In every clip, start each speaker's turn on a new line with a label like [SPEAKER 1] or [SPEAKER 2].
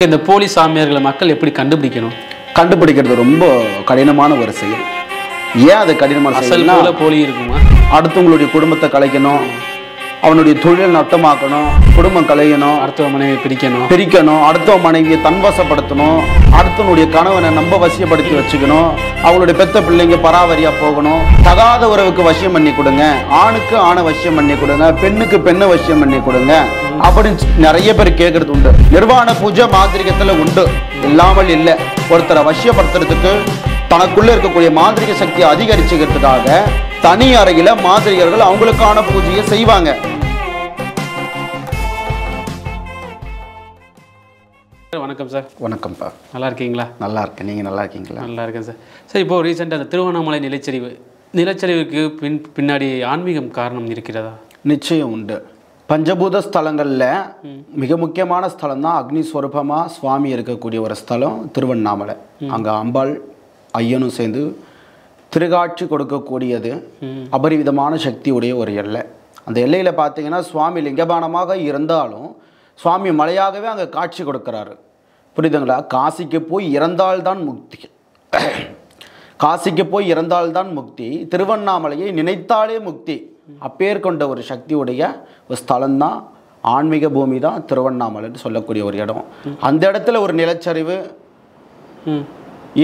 [SPEAKER 1] இந்த போலி சாமியார்களை மக்கள் எப்படி கண்டுபிடிக்கணும்?
[SPEAKER 2] கண்டுபிடிக்கிறது ரொம்ப கடினமான ஒரு செயல். ஏன் அது கடினமான செயல்னா,
[SPEAKER 1] போலி இருக்குமா?
[SPEAKER 2] அடுத்தவங்களுடைய குடும்பத்தை கலைக்கணும், அவனுடைய தொழில் நட்டமாக்கணும், குடும்பம் கலையணும்,
[SPEAKER 1] அடுத்த மனைவியை
[SPEAKER 2] பிரிக்கணும், அடுத்த மனைவியை தன்வசப்படுத்தணும், அடுத்தவனுடைய கணவனை நம்ப வசியப்படுத்தி வச்சுக்கணும், அவங்களுடைய பெத்த பிள்ளைங்க பராவரியா போகணும், தகாத உறவுக்கு வசியம் பண்ணி கொடுங்க, ஆணுக்கு ஆணை வசியம் பண்ணி கொடுங்க, பெண்ணுக்கு பெண்ணை வசியம் பண்ணி கொடுங்க அப்படின்னு நிறைய பேர் கேட்கறது உண்டு. நிர்வாண பூஜை மாந்திரிகத்துல உண்டு, இல்லாமல் இல்லை. ஒருத்தரை வசியப்படுத்துறதுக்கு தனக்குள்ள இருக்கக்கூடிய மாந்திரிக சக்தியை அதிகரிச்சுக்கிறதுக்காக தனி அறையில மாந்திரிகர்கள் அவங்களுக்கான பூஜையை செய்வாங்க.
[SPEAKER 1] வணக்கம் சார்.
[SPEAKER 2] வணக்கம்ப்பா.
[SPEAKER 1] நல்லா இருக்கீங்களா?
[SPEAKER 2] நல்லா இருக்கேன். நீங்கள் நல்லா இருக்கீங்களா?
[SPEAKER 1] நல்லா இருக்கேன் சார். சார், இப்போ ரீசெண்டாக அந்த திருவண்ணாமலை நிலச்சரிவுக்கு பின்னாடி ஆன்மீகம் காரணம் இருக்கிறதா?
[SPEAKER 2] நிச்சயம் உண்டு. பஞ்சபூத ஸ்தலங்களில் மிக முக்கியமான ஸ்தலம் தான் அக்னி ஸ்வரூபமாக சுவாமி இருக்கக்கூடிய ஒரு ஸ்தலம் திருவண்ணாமலை. அங்கே அம்பாள் ஐயனும் சேர்ந்து திருகாட்சி கொடுக்கக்கூடியது அபரிவிதமான சக்தியுடைய ஒரு எல்லை. அந்த எல்லையில் பார்த்தீங்கன்னா சுவாமி லிங்கபானமாக இருந்தாலும் சுவாமி மலையாகவே அங்கே காட்சி கொடுக்குறாரு. புரியுதுங்களா? காசிக்கு போய் இறந்தால்தான் முக்தி, காசிக்கு போய் இறந்தால்தான் முக்தி, திருவண்ணாமலையை நினைத்தாலே முக்தி. அப்பேர் கொண்ட ஒரு சக்தியுடைய ஒரு ஸ்தலம்தான், ஆன்மீக பூமி தான் திருவண்ணாமலைன்னு சொல்லக்கூடிய ஒரு இடம். அந்த இடத்துல ஒரு நிலச்சரிவு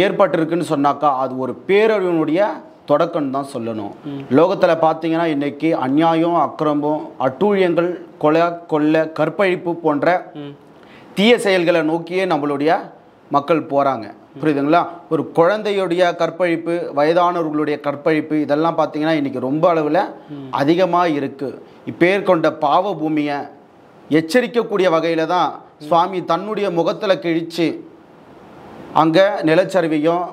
[SPEAKER 2] ஏற்பட்டிருக்குன்னு சொன்னாக்கா அது ஒரு பேரழிவினுடைய தொடக்கம் தான் சொல்லணும். லோகத்தில் பார்த்தீங்கன்னா இன்னைக்கு அநியாயம், அக்கிரமம், அட்டூழியங்கள், கொலை, கற்பழிப்பு போன்ற தீய செயல்களை நோக்கியே நம்மளுடைய மக்கள் போகிறாங்க. புரியுதுங்களா? ஒரு குழந்தையுடைய கற்பழிப்பு, வயதானவர்களுடைய கற்பழிப்பு, இதெல்லாம் பார்த்தீங்கன்னா இன்றைக்கி ரொம்ப அளவில் அதிகமாக இருக்குது. இப்பேர் கொண்ட பாவ பூமியை எச்சரிக்கக்கூடிய வகையில் தான் சுவாமி தன்னுடைய முகத்தில் கிழித்து அங்கே நிலச்சரிவையும்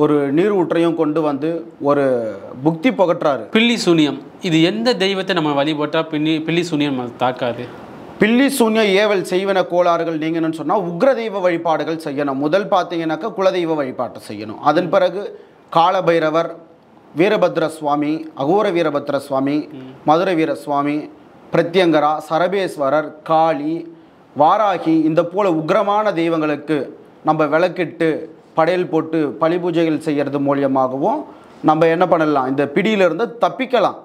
[SPEAKER 2] ஒரு நீர் ஊற்றையும் கொண்டு வந்து ஒரு புக்தி புகட்டுறாரு.
[SPEAKER 1] பில்லி சூனியம், இது எந்த தெய்வத்தை நம்ம வழிபட்டால் பில்லி சூனியம் தாக்காது?
[SPEAKER 2] பில்லி சூன்ய ஏவல் செய்வன கோளாறுகள் நீங்கன்னு சொன்னால் உக்ர தெய்வ வழிபாடுகள் செய்யணும். முதல் பார்த்தீங்கன்னாக்கா குலதெய்வ வழிபாட்டை செய்யணும். அதன் பிறகு காலபைரவர், வீரபத்ர சுவாமி, அகோர வீரபத்ர சுவாமி, மதுரை வீர சுவாமி, பிரத்யங்கரா, சரபேஸ்வரர், காளி, வாராகி, இந்த போல உக்ரமான தெய்வங்களுக்கு நம்ம விளக்கிட்டு படையல் போட்டு பலி பூஜைகள் செய்கிறது மூலியமாகவும் நம்ம என்ன பண்ணலாம், இந்த பிடியிலிருந்து தப்பிக்கலாம்.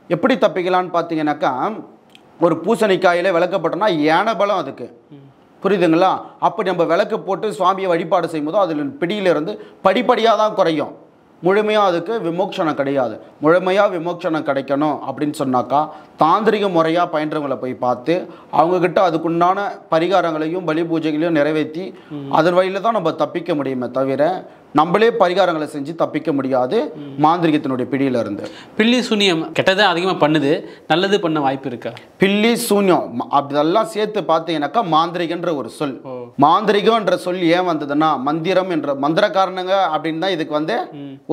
[SPEAKER 2] எப்படி தப்பிக்கலான்னு பார்த்தீங்கன்னாக்கா, ஒரு பூசணிக்காயில் விளக்கப்பட்டோன்னா யானை பலம் அதுக்கு, புரியுதுங்களா? அப்படி நம்ம விளக்கு போட்டு சுவாமியை வழிபாடு செய்யும்போது அதில் பிடியிலிருந்து படிப்படியாக தான் குறையும். முழுமையாக அதுக்கு விமோக்ஷனம் கிடையாது. முழுமையாக விமோக்ஷனம் கிடைக்கணும் அப்படின்னு சொன்னாக்கா தாந்திரிக முறையாக பயின்றவங்களை போய் பார்த்து அவங்கக்கிட்ட அதுக்குண்டான பரிகாரங்களையும் பலி பூஜைகளையும் நிறைவேற்றி அதன் வழியில் தான் நம்ம தப்பிக்க முடியுமே தவிர நம்மளே பரிகாரங்களை செஞ்சு தப்பிக்க முடியாது மாந்திரிகத்தினுடைய பிடியிலிருந்து.
[SPEAKER 1] பில்லி சூன்யம் கெட்டதை அதிகமாக பண்ணுது, நல்லது பண்ண வாய்ப்பு இருக்கா?
[SPEAKER 2] பில்லி சூன்யம் அதெல்லாம் சேர்த்து பார்த்தீங்கன்னாக்கா மாந்திரிகன்ற ஒரு சொல். மாந்திரிகன்ற சொல் ஏன் வந்ததுன்னா மந்திரம் என்ற மந்திரக்காரனுங்க அப்படின்னு தான் இதுக்கு வந்து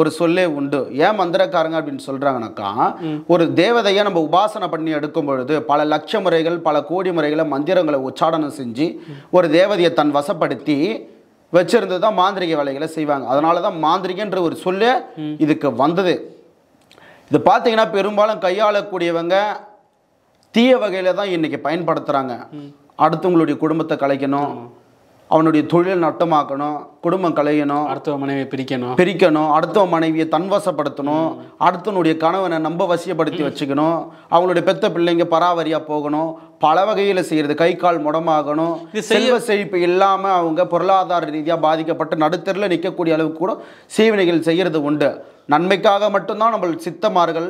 [SPEAKER 2] ஒரு சொல்லே உண்டு. ஏன் மந்திரக்காரங்க அப்படின்னு சொல்றாங்கன்னாக்கா, ஒரு தேவதையை நம்ம உபாசனை பண்ணி எடுக்கும் பொழுது பல லட்ச முறைகள் பல கோடி முறைகளை மந்திரங்களை உச்சாடனம் செஞ்சு ஒரு தேவதையை தன் வசப்படுத்தி வச்சிருந்து தான் மாந்திரிக வேலைகளை செய்வாங்க. அதனால தான் மாந்திரிகன்ற ஒரு சொல்லே இதுக்கு வந்தது. இது பார்த்தீங்கன்னா பெரும்பாலும் கையாளக்கூடியவங்க தீய வகையில தான் இன்னைக்கு பயன்படுத்துறாங்க. அடுத்தவங்களுடைய குடும்பத்தை கலைக்கணும், அவனுடைய தொழில் நட்டமாக்கணும், குடும்பம் கலையணும்,
[SPEAKER 1] அடுத்த மனைவியை
[SPEAKER 2] பிரிக்கணும், அடுத்த மனைவியை தன்வசப்படுத்தணும், அடுத்தவனுடைய கணவனை நம்ப வசியப்படுத்தி வச்சுக்கணும், அவங்களுடைய பெத்த பிள்ளைங்க பராவரியா போகணும், பல வகையில் செய்யறது, கை கால் முடமாகணும், செல்வ செழிப்பு இல்லாமல் அவங்க பொருளாதார ரீதியாக பாதிக்கப்பட்டு நடுத்தரில் நிற்கக்கூடிய அளவுக்கு கூட சேவனைகள் செய்யறது உண்டு. நன்மைக்காக மட்டும்தான் நம்ம சித்தமார்கள்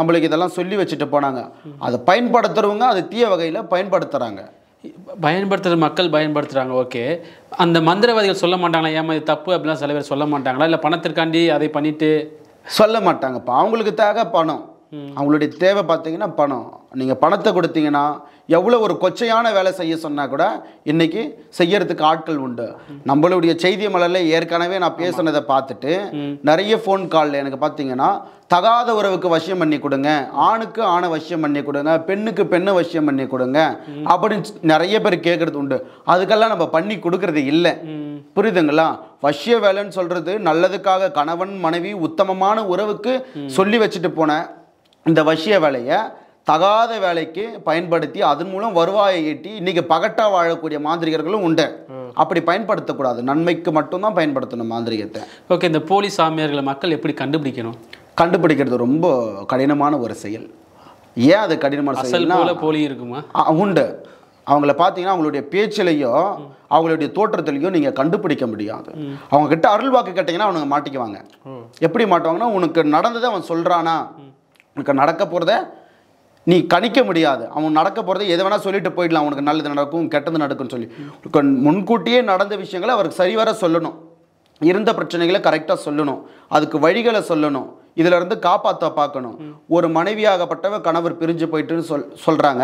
[SPEAKER 2] நம்மளுக்கு இதெல்லாம் சொல்லி வச்சுட்டு போனாங்க. அதை பயன்படுத்துறவங்க அது தீய வகையில் பயன்படுத்துகிறாங்க.
[SPEAKER 1] பயன்படுத்துகிற மக்கள் பயன்படுத்துகிறாங்க. ஓகே, அந்த மந்திரவாதிகள் சொல்ல மாட்டாங்களா ஏமா இது தப்பு அப்படிலாம் சில பேர் சொல்ல மாட்டாங்களா? இல்லை பணத்திற்காண்டி அதை பண்ணிட்டு
[SPEAKER 2] சொல்ல மாட்டாங்கப்பா. அவங்களுக்கு தேவை பணம், அவங்களுடைய தேவை பார்த்தீங்கன்னா பணம். நீங்கள் பணத்தை கொடுத்தீங்கன்னா எவ்வளோ ஒரு கொச்சையான வேலை செய்ய சொன்னால் கூட இன்றைக்கி செய்யறதுக்கு ஆட்கள் உண்டு. நம்மளுடைய செய்தி மலரில் ஏற்கனவே நான் பேசுனதை பார்த்துட்டு நிறைய ஃபோன் காலில் எனக்கு பார்த்தீங்கன்னா தகாத உறவுக்கு வசியம் பண்ணி கொடுங்க, ஆணுக்கு ஆணை வசியம் பண்ணி கொடுங்க, பெண்ணுக்கு பெண்ணை வசியம் பண்ணி கொடுங்க அப்படின்னு நிறைய பேர் கேட்குறது உண்டு. அதுக்கெல்லாம் நம்ம பண்ணி கொடுக்கறது இல்லை. புரியுதுங்களா? வசிய வேலைன்னு சொல்கிறது நல்லதுக்காக கணவன் மனைவி உத்தமமான உறவுக்கு சொல்லி வச்சுட்டு போன இந்த வசிய வேலையை தகாத வேலைக்கு பயன்படுத்தி அதன் மூலம் வருவாயை ஈட்டி இன்னைக்கு பகட்டா வாழக்கூடிய மாந்திரிகர்களும் உண்டு. அப்படி பயன்படுத்தக்கூடாது, நன்மைக்கு மட்டும்தான் பயன்படுத்தணும் மாந்திரிகத்தை.
[SPEAKER 1] ஓகே, இந்த போலி சாமியார்களை மக்கள் எப்படி கண்டுபிடிக்கணும்?
[SPEAKER 2] கண்டுபிடிக்கிறது ரொம்ப கடினமான ஒரு செயல். ஏன் அது கடினமான செயல்னா,
[SPEAKER 1] போலி இருக்குமா?
[SPEAKER 2] உண்டு. அவங்கள பார்த்தீங்கன்னா அவங்களுடைய பேச்சிலையோ அவங்களுடைய தோற்றத்திலையோ நீங்கள் கண்டுபிடிக்க முடியாது. அவங்க கிட்ட அருள் வாக்கு கேட்டிங்கன்னா அவனுங்க மாட்டிக்குவாங்க. எப்படி மாட்டுவாங்கன்னா, உனக்கு நடந்ததை அவன் சொல்கிறானா, உனக்கு நடக்க போகிறத நீ கணிக்க முடியாது. அவன் நடக்க போகிறத எதை வேணால் சொல்லிட்டு போயிடலாம். உனக்கு நல்லது நடக்கும் கெட்டது நடக்கும்னு சொல்லி முன்கூட்டியே நடந்த விஷயங்களை அவருக்கு சரிவர சொல்லணும். இருந்த பிரச்சனைகளை கரெக்டாக சொல்லணும், அதுக்கு வழிகளை சொல்லணும், இதிலிருந்து காப்பாற்ற பார்க்கணும். ஒரு மனைவியாகப்பட்டவ கணவர் பிரிஞ்சு போயிட்டுன்னு சொல்கிறாங்க,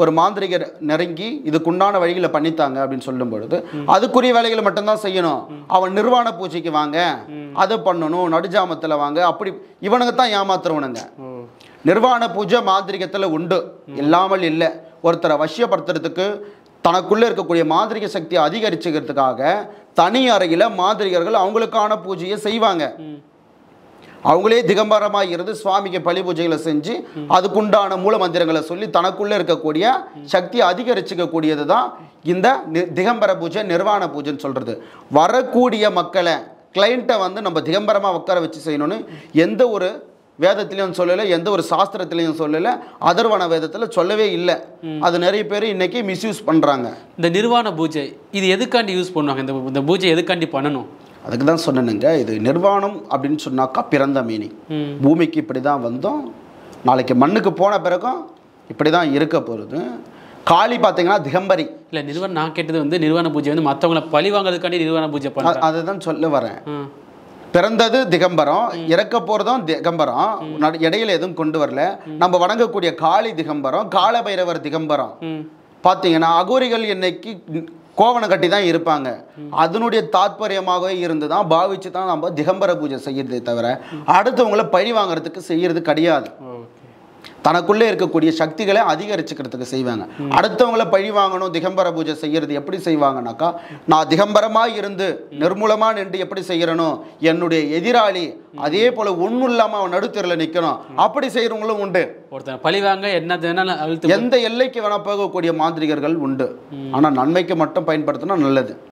[SPEAKER 2] ஒரு மாந்திரிகர் நெருங்கி இதுக்குண்டான வழிகளை பண்ணித்தாங்க அப்படின்னு சொல்லும் பொழுது அதுக்குரிய வேலைகளை மட்டும்தான் செய்யணும். அவன் நிர்வாண பூஜைக்கு வாங்க, அதை பண்ணணும், நடுஜாமத்தில் வாங்க, அப்படி இவனுங்க தான் ஏமாத்துறவனுங்க. நிர்வாண பூஜை மாந்திரிகத்தில் உண்டு, இல்லாமல் இல்லை. ஒருத்தரை வசியப்படுத்துறதுக்கு தனக்குள்ளே இருக்கக்கூடிய மாந்திரிக சக்தியை அதிகரிச்சுக்கிறதுக்காக தனி அறையில் மாந்திரிகர்கள் அவங்களுக்கான பூஜையை செய்வாங்க. அவங்களே திகம்பரமாக இருந்து சுவாமிக்கு பலி பூஜைகளை செஞ்சு அதுக்குண்டான மூல மந்திரங்களை சொல்லி தனக்குள்ளே இருக்கக்கூடிய சக்தியை அதிகரிச்சுக்கக்கூடியது தான் இந்த திகம்பர பூஜை, நிர்வாண பூஜைன்னு சொல்கிறது. வரக்கூடிய மக்களை கிளைண்ட்டை வந்து நம்ம திகம்பரமாக உட்கார வச்சு செய்யணும்னு எந்த ஒரு வேதத்திலையும் சொல்லலை, எந்த ஒரு சாஸ்திரத்திலையும் சொல்லலை, அதர்வன வேதத்தில் சொல்லவே இல்லை. அது நிறைய பேர் இன்னைக்கு மிஸ்யூஸ் பண்ணுறாங்க.
[SPEAKER 1] இந்த நிர்வாண பூஜை இது எதுக்காண்டி யூஸ் பண்ணுவாங்க? இந்த பூஜை எதுக்காண்டி பண்ணணும்?
[SPEAKER 2] அதுக்கு தான் சொன்னேனுங்க, இது நிர்வாணம் அப்படின்னு சொன்னாக்கா பிறந்த மீனிங். பூமிக்கு இப்படி தான் வந்தோம், நாளைக்கு மண்ணுக்கு போன பிறகும் இப்படி தான் இருக்க போகிறது. காளி பார்த்தீங்கன்னா திகம்பரி
[SPEAKER 1] இல்லை. நான் கேட்டது வந்து நிர்வாண பூஜை வந்து மற்றவங்களை பழி வாங்கிறதுக்காண்டி நிர்வாண பூஜை பண்ண,
[SPEAKER 2] அதை தான் சொல்ல வரேன். பிறந்தது திகம்பரம், இறக்க போகிறதும் திகம்பரம், இடையில எதுவும் கொண்டு வரல. நம்ம வணங்கக்கூடிய காளி திகம்பரம், கால பைரவர் திகம்பரம். பார்த்தீங்கன்னா அகோரிகள் இன்னைக்கு கோவணம் கட்டி தான் இருப்பாங்க. அதனுடைய தாற்பயமாகவே இருந்து தான் பாவிச்சு தான் நம்ம திகம்பர பூஜை செய்யறதே தவிர அடுத்தவங்களை பழி வாங்கிறதுக்கு செய்யறது கிடையாது. தனக்குள்ளே இருக்கக்கூடிய சக்திகளை அதிகரிச்சுக்கிறதுக்கு செய்வாங்க. அடுத்தவங்களை பழி வாங்கணும் திகம்பர பூஜை செய்யறது எப்படி செய்வாங்கனாக்கா, நான் திகம்பரமாக இருந்து நிர்மூலமாக நின்று எப்படி செய்யறனோ என்னுடைய எதிராளி அதே போல ஒன்றும் இல்லாமல் அவன் நடுத்தரில் நிற்கணும், அப்படி செய்கிறவங்களும் உண்டு.
[SPEAKER 1] ஒருத்தர் பழி வாங்க என்ன
[SPEAKER 2] எந்த எல்லைக்கு வேணா போகக்கூடிய மாந்திரிகர்கள் உண்டு. ஆனால் நன்மைக்கு மட்டும் பயன்படுத்தினா நல்லது.